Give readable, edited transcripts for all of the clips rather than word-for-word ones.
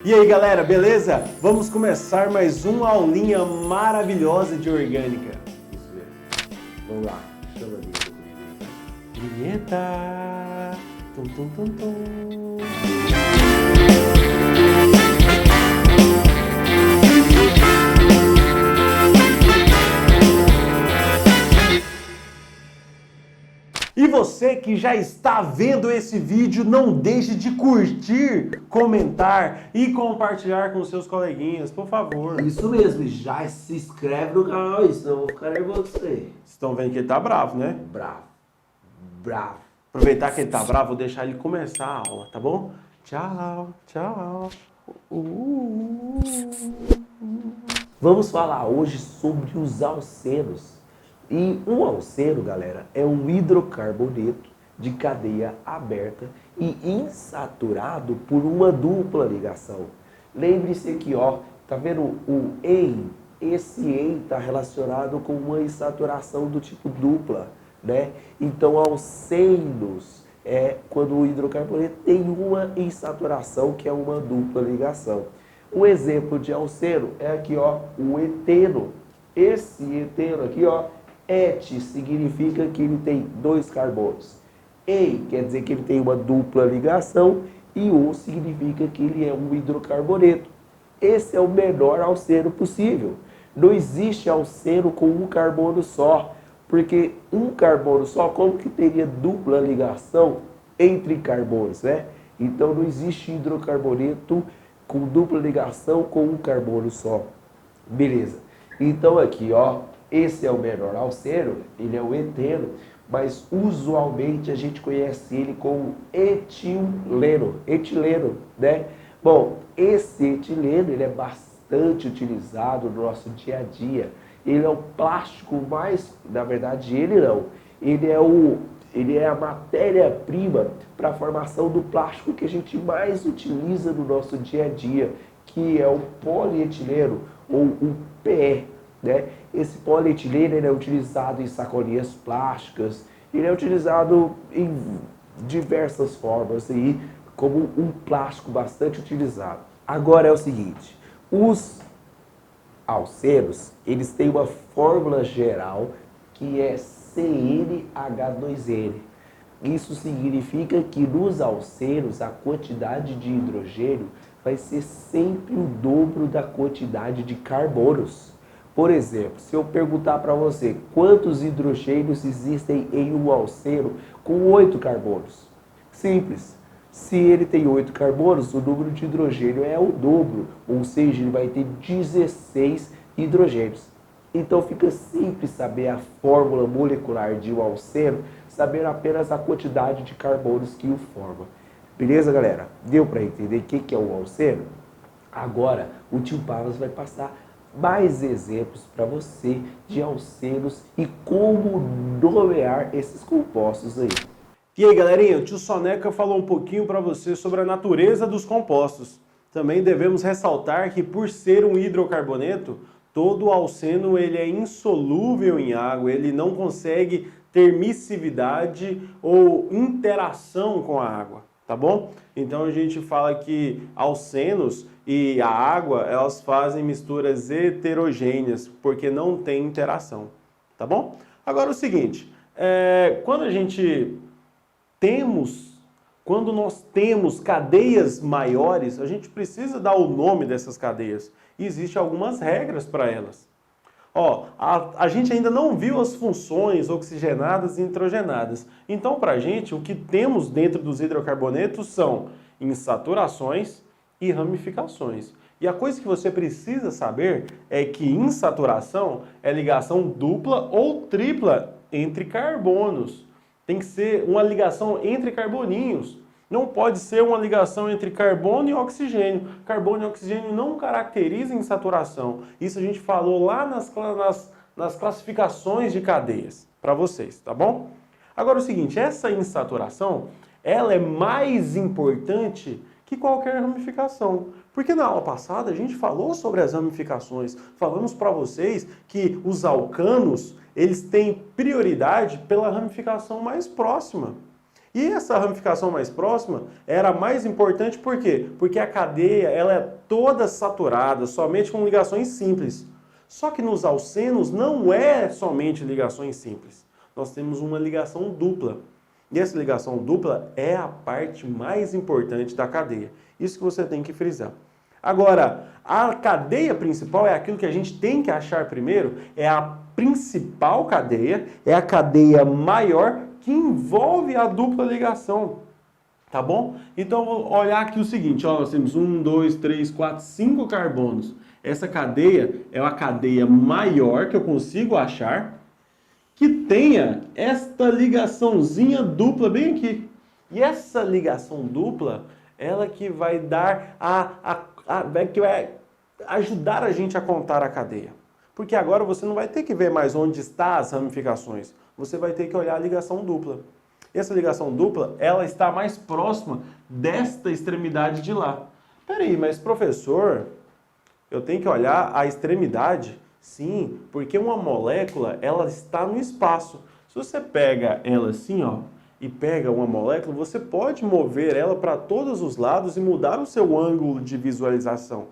E aí galera, beleza? Vamos começar mais uma aulinha maravilhosa de orgânica. Isso mesmo. Vamos lá, chama a vinheta comigo. Vinheta! Tum, tum, tum, tum. E você que já está vendo esse vídeo, não deixe de curtir, comentar e compartilhar com seus coleguinhas, por favor. Isso mesmo, já se inscreve no canal aí, senão eu vou ficar nervoso com você. Vocês estão vendo que ele tá bravo, né? Bravo, bravo. Aproveitar que ele tá bravo, vou deixar ele começar a aula, tá bom? Tchau, tchau. Vamos falar hoje sobre os alcenos. E um alceno, galera, é um hidrocarboneto de cadeia aberta e insaturado por uma dupla ligação. Lembre-se aqui, ó, tá vendo o EN? Esse EN está relacionado com uma insaturação do tipo dupla, né? Então, alcenos é quando o hidrocarboneto tem uma insaturação, que é uma dupla ligação. Um exemplo de alceno é aqui, ó, o eteno. Esse eteno aqui, ó, et significa que ele tem dois carbonos. Ei quer dizer que ele tem uma dupla ligação e o significa que ele é um hidrocarboneto. Esse é o menor alceno possível. Não existe alceno com um carbono só, porque um carbono só, como que teria dupla ligação entre carbonos, né? Então não existe hidrocarboneto com dupla ligação com um carbono só. Beleza. Então aqui, ó, esse é o menor alceno, ele é o eteno, mas usualmente a gente conhece ele como etileno, né? Bom, esse etileno, ele é bastante utilizado no nosso dia a dia. Ele é o plástico mais, na verdade ele não, ele é a matéria-prima para a formação do plástico que a gente mais utiliza no nosso dia a dia, que é o polietileno ou o PE, né? Esse polietileno ele é utilizado em sacolinhas plásticas, ele é utilizado em diversas formas aí, como um plástico bastante utilizado. Agora é o seguinte, os alcenos, eles têm uma fórmula geral que é CnH2n. Isso significa que nos alcenos a quantidade de hidrogênio vai ser sempre o dobro da quantidade de carbonos. Por exemplo, se eu perguntar para você quantos hidrogênios existem em um alceno com 8 carbonos. Simples. Se ele tem 8 carbonos, o número de hidrogênio é o dobro, ou seja, ele vai ter 16 hidrogênios. Então fica simples saber a fórmula molecular de um alceno, saber apenas a quantidade de carbonos que o forma. Beleza, galera? Deu para entender o que é um alceno? Agora, o tio Pavas vai passar mais exemplos para você de alcenos e como nomear esses compostos aí. E aí galerinha, o tio Soneca falou um pouquinho para você sobre a natureza dos compostos. Também devemos ressaltar que por ser um hidrocarboneto, todo alceno ele é insolúvel em água, ele não consegue ter miscividade ou interação com a água, tá bom? Então a gente fala que alcenos e a água, elas fazem misturas heterogêneas, porque não tem interação, tá bom? Agora o seguinte, quando nós temos cadeias maiores, a gente precisa dar o nome dessas cadeias. E existem algumas regras para elas. Ó, a gente ainda não viu as funções oxigenadas e nitrogenadas. Então, para a gente, o que temos dentro dos hidrocarbonetos são insaturações e ramificações. E a coisa que você precisa saber é que insaturação é ligação dupla ou tripla entre carbonos. Tem que ser uma ligação entre carboninhos. Não pode ser uma ligação entre carbono e oxigênio. Carbono e oxigênio não caracterizam insaturação. Isso a gente falou lá nas classificações de cadeias para vocês, tá bom? Agora é o seguinte, essa insaturação, ela é mais importante que qualquer ramificação. Porque na aula passada a gente falou sobre as ramificações. Falamos para vocês que os alcanos, eles têm prioridade pela ramificação mais próxima. E essa ramificação mais próxima era mais importante por quê? Porque a cadeia ela é toda saturada, somente com ligações simples. Só que nos alcenos não é somente ligações simples. Nós temos uma ligação dupla. E essa ligação dupla é a parte mais importante da cadeia. Isso que você tem que frisar. Agora, a cadeia principal é aquilo que a gente tem que achar primeiro, é a principal cadeia, é a cadeia maior que envolve a dupla ligação. Tá bom? Então, vou olhar aqui o seguinte, ó, nós temos 1, 2, 3, 4, 5 carbonos. Essa cadeia é uma cadeia maior que eu consigo achar, que tenha esta ligaçãozinha dupla bem aqui. E essa ligação dupla, ela que vai dar que vai ajudar a gente a contar a cadeia. Porque agora você não vai ter que ver mais onde estão as ramificações. Você vai ter que olhar a ligação dupla. Essa ligação dupla, ela está mais próxima desta extremidade de lá. Peraí, mas professor, eu tenho que olhar a extremidade? Sim, porque uma molécula, ela está no espaço. Se você pega ela assim, ó, e pega uma molécula, você pode mover ela para todos os lados e mudar o seu ângulo de visualização.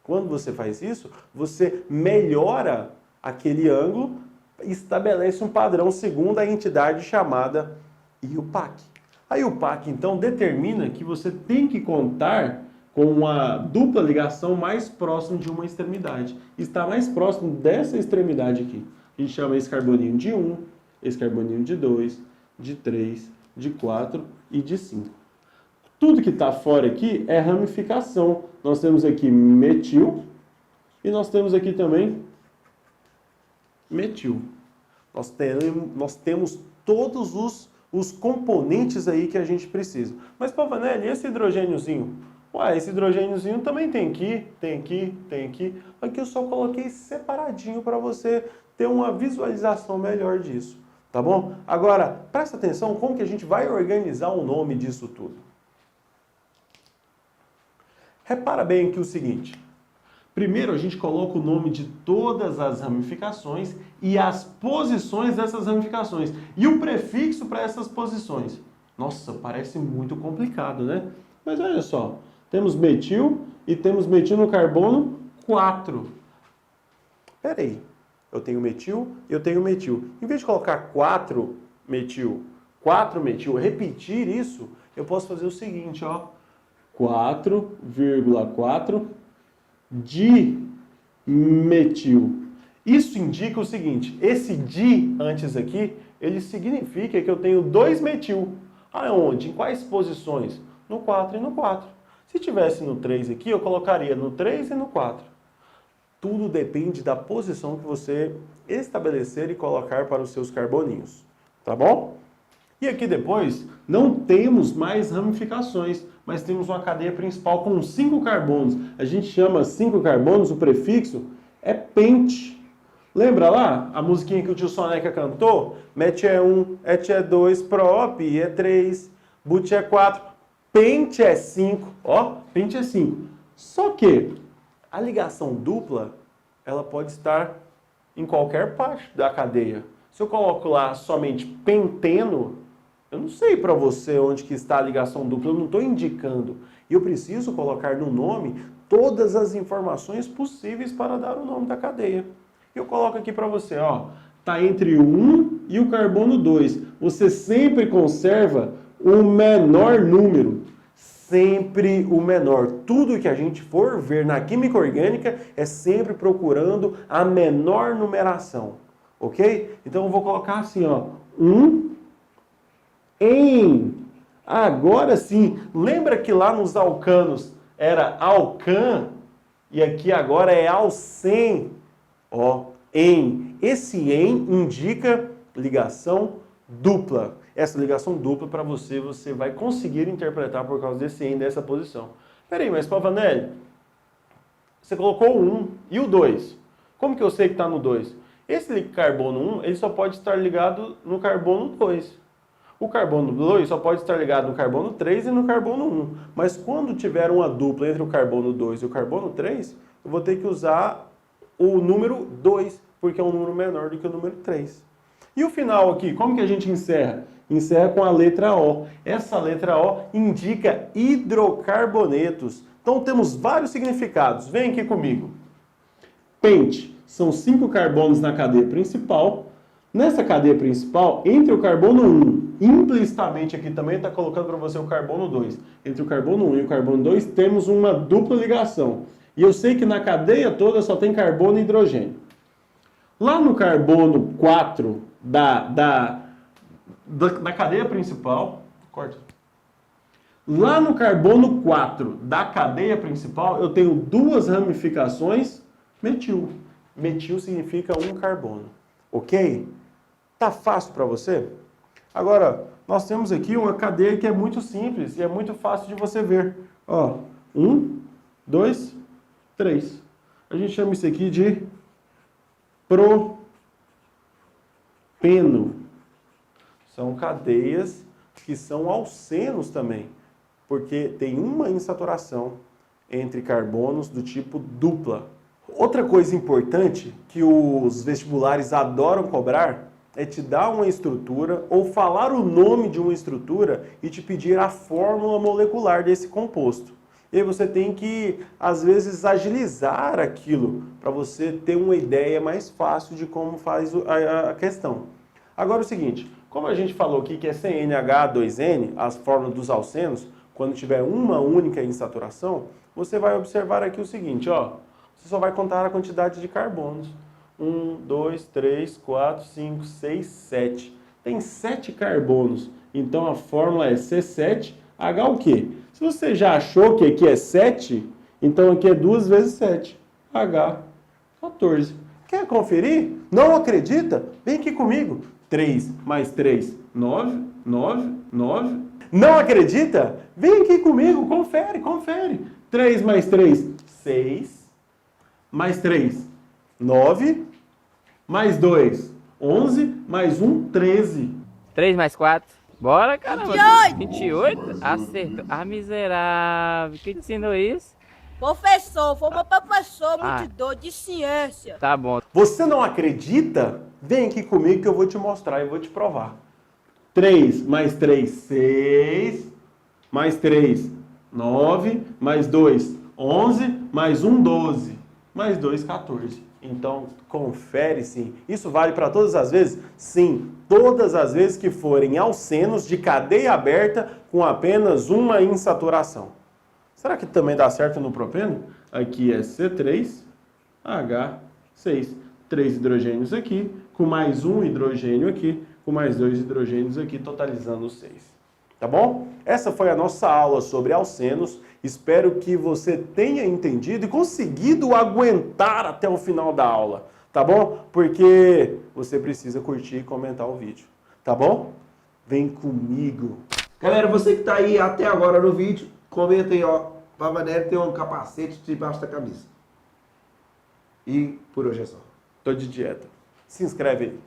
Quando você faz isso, você melhora aquele ângulo e estabelece um padrão segundo a entidade chamada IUPAC. A IUPAC, então, determina que você tem que contar com uma dupla ligação mais próxima de uma extremidade. Está mais próximo dessa extremidade aqui. A gente chama esse carboninho de 1, esse carboninho de 2, de 3, de 4 e de 5. Tudo que está fora aqui é ramificação. Nós temos aqui metil e nós temos aqui também metil. Nós temos todos os componentes aí que a gente precisa. Mas, Pavanelli, esse hidrogêniozinho? Ué, esse hidrogêniozinho também tem aqui, tem aqui, tem aqui. Aqui eu só coloquei separadinho para você ter uma visualização melhor disso. Tá bom? Agora, presta atenção como que a gente vai organizar o nome disso tudo. Repara bem aqui o seguinte. Primeiro a gente coloca o nome de todas as ramificações e as posições dessas ramificações. E o prefixo para essas posições. Nossa, parece muito complicado, né? Mas olha só. Temos metil e temos metil no carbono 4. Espera aí. Eu tenho metil e eu tenho metil. Em vez de colocar 4 metil, repetir isso, eu posso fazer o seguinte, ó. 4,4 dimetil. Isso indica o seguinte, esse di antes aqui, ele significa que eu tenho 2 metil. Aonde? Em quais posições? No 4 e no 4. Se tivesse no 3 aqui, eu colocaria no 3 e no 4. Tudo depende da posição que você estabelecer e colocar para os seus carboninhos. Tá bom? E aqui depois, não temos mais ramificações, mas temos uma cadeia principal com 5 carbonos. A gente chama 5 carbonos, o prefixo é pente. Lembra lá a musiquinha que o tio Soneca cantou? Met é 1, et é 2, prop é 3, but é 4, pente é 5. Ó, pente é 5. Só que a ligação dupla, ela pode estar em qualquer parte da cadeia. Se eu coloco lá somente penteno, eu não sei para você onde que está a ligação dupla, eu não estou indicando. E eu preciso colocar no nome todas as informações possíveis para dar o nome da cadeia. Eu coloco aqui para você, ó, está entre o 1 e o carbono 2. Você sempre conserva o menor número. Sempre o menor. Tudo que a gente for ver na química orgânica é sempre procurando a menor numeração. Ok? Então eu vou colocar assim, ó, 1 em. Agora sim, lembra que lá nos alcanos era alcan e aqui agora é alcen. Ó, em. Esse em indica ligação dupla. Essa ligação dupla para você vai conseguir interpretar por causa desse em dessa posição. Peraí, mas Pavanelli, você colocou o 1 e o 2. Como que eu sei que está no 2? Esse carbono 1 ele só pode estar ligado no carbono 2. O carbono 2 só pode estar ligado no carbono 3 e no carbono 1. Mas quando tiver uma dupla entre o carbono 2 e o carbono 3, eu vou ter que usar o número 2, porque é um número menor do que o número 3. E o final aqui, como que a gente encerra? encerra com a letra O. Essa letra O indica hidrocarbonetos. Então temos vários significados. Vem aqui comigo. Pente, são 5 carbonos na cadeia principal. Nessa cadeia principal, entre o carbono 1, implicitamente aqui também está colocando para você o carbono 2. Entre o carbono 1 e o carbono 2 temos uma dupla ligação. E eu sei que na cadeia toda só tem carbono e hidrogênio. Lá no carbono 4 da cadeia principal, corta. Lá no carbono 4 da cadeia principal, eu tenho 2 ramificações metil. Metil significa um carbono. Ok? Tá fácil para você? Agora, nós temos aqui uma cadeia que é muito simples e é muito fácil de você ver. Ó, 1, 2, 3. A gente chama isso aqui de propeno. São cadeias que são alcenos também, porque tem uma insaturação entre carbonos do tipo dupla. Outra coisa importante que os vestibulares adoram cobrar é te dar uma estrutura ou falar o nome de uma estrutura e te pedir a fórmula molecular desse composto. E aí você tem que, às vezes, agilizar aquilo para você ter uma ideia mais fácil de como faz a questão. Agora é o seguinte, como a gente falou aqui que é CnH2n, as fórmulas dos alcenos, quando tiver uma única insaturação, você vai observar aqui o seguinte, ó, você só vai contar a quantidade de carbonos. 1, 2, 3, 4, 5, 6, 7. Tem 7 carbonos. Então a fórmula é C7H o quê? Se você já achou que aqui é 7, então aqui é 2 vezes 7. H14. Quer conferir? Não acredita? Vem aqui comigo. 3 mais 3, 9, 9, 9. Não acredita? Vem aqui comigo, confere, confere. 3 mais 3, 6. Mais 3, 9. Mais 2, 11. Mais 1, 13. 3 mais 4. Bora, caramba. 28? Acertou. Ah, miserável. Quem te ensinou isso? Professor, foi meu professor muito doido de ciência. Tá bom. Você não acredita? Vem aqui comigo que eu vou te mostrar e vou te provar. 3 mais 3, 6. Mais 3, 9. Mais 2, 11. Mais 1, 12. Mais 2, 14. Então, confere sim. Isso vale para todas as vezes? Sim, todas as vezes que forem alcenos de cadeia aberta com apenas uma insaturação. Será que também dá certo no propeno? Aqui é C3H6. 3 hidrogênios aqui, com mais um hidrogênio aqui, com mais 2 hidrogênios aqui, totalizando 6. Tá bom? Essa foi a nossa aula sobre alcenos. Espero que você tenha entendido e conseguido aguentar até o final da aula. Tá bom? Porque você precisa curtir e comentar o vídeo. Tá bom? Vem comigo. Galera, você que tá aí até agora no vídeo, comenta aí, ó. Pavanelli tem um capacete debaixo da camisa. E por hoje é só. Tô de dieta. Se inscreve aí.